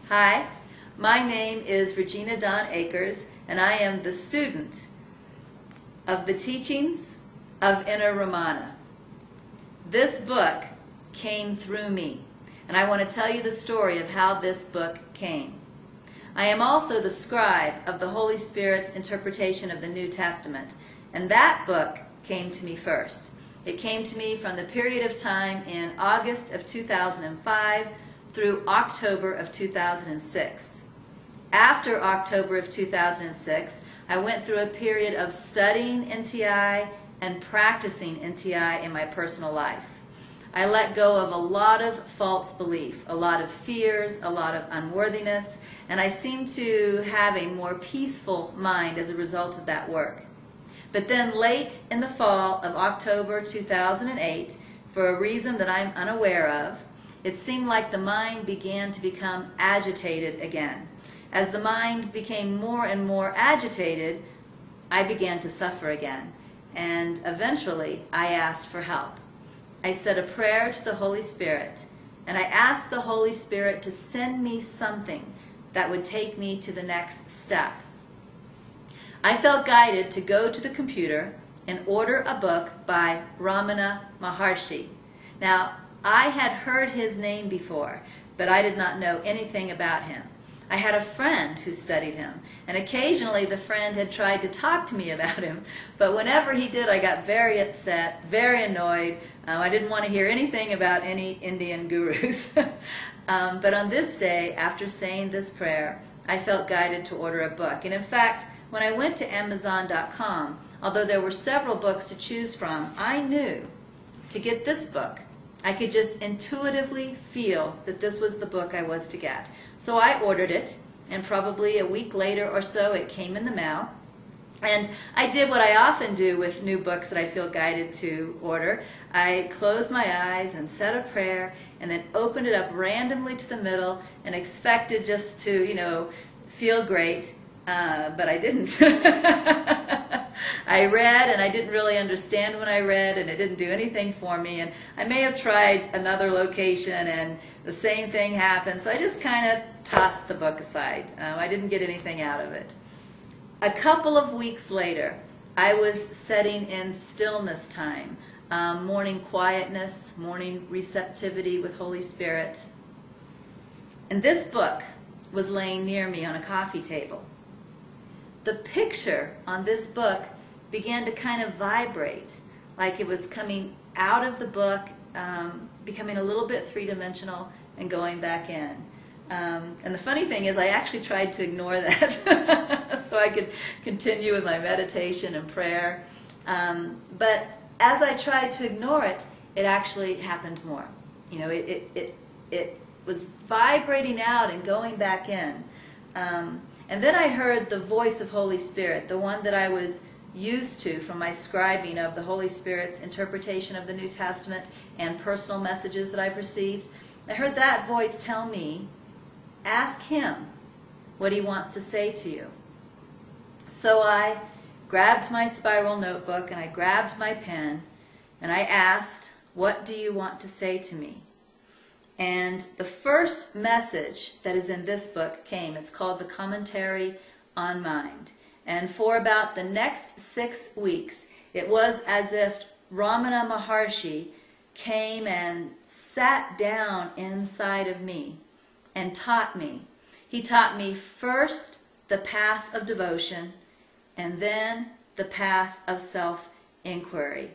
Hi, my name is Regina Dawn Akers, and I am the student of the Teachings of Inner Ramana. This book came through me, and I want to tell you the story of how this book came. I am also the scribe of the Holy Spirit's interpretation of the New Testament, and that book came to me first. It came to me from the period of time in August of 2005 through October of 2006. After October of 2006, I went through a period of studying NTI and practicing NTI in my personal life. I let go of a lot of false belief, a lot of fears, a lot of unworthiness, and I seemed to have a more peaceful mind as a result of that work. But then late in the fall of October 2008, for a reason that I'm unaware of, it seemed like the mind began to become agitated again. As the mind became more and more agitated, I began to suffer again. And eventually, I asked for help. I said a prayer to the Holy Spirit, and I asked the Holy Spirit to send me something that would take me to the next step. I felt guided to go to the computer and order a book by Ramana Maharshi. Now, I had heard his name before, but I did not know anything about him. I had a friend who studied him, and occasionally the friend had tried to talk to me about him, but whenever he did, I got very upset, very annoyed. I didn't want to hear anything about any Indian gurus. But on this day, after saying this prayer, I felt guided to order a book. And in fact, when I went to Amazon.com, although there were several books to choose from, I knew to get this book. I could just intuitively feel that this was the book I was to get. So I ordered it, and probably a week later or so it came in the mail. And I did what I often do with new books that I feel guided to order. I closed my eyes and said a prayer, and then opened it up randomly to the middle and expected just to, feel great, but I didn't. I read, and I didn't really understand when I read, and it didn't do anything for me. And I may have tried another location, and the same thing happened. So I just kind of tossed the book aside. I didn't get anything out of it. A couple of weeks later, I was setting in stillness time, morning quietness, morning receptivity with Holy Spirit. And this book was laying near me on a coffee table. The picture on this book began to kind of vibrate, like it was coming out of the book, becoming a little bit three-dimensional, and going back in. And the funny thing is, I actually tried to ignore that so I could continue with my meditation and prayer. But as I tried to ignore it, it actually happened more. It was vibrating out and going back in. And then I heard the voice of Holy Spirit, the one that I was used to from my scribing of the Holy Spirit's interpretation of the New Testament and personal messages that I've received. I heard that voice tell me, ask him what he wants to say to you. So I grabbed my spiral notebook and I grabbed my pen and I asked, what do you want to say to me? And the first message that is in this book came. It's called The Commentary on Mind. And for about the next 6 weeks, it was as if Ramana Maharshi came and sat down inside of me and taught me. He taught me first the path of devotion and then the path of self-inquiry.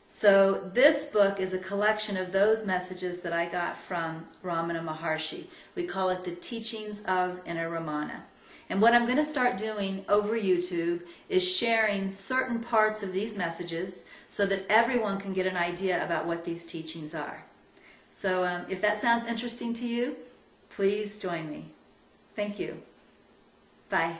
So this book is a collection of those messages that I got from Ramana Maharshi. We call it the Teachings of Inner Ramana. And what I'm going to start doing over YouTube is sharing certain parts of these messages so that everyone can get an idea about what these teachings are. So if that sounds interesting to you, please join me. Thank you. Bye.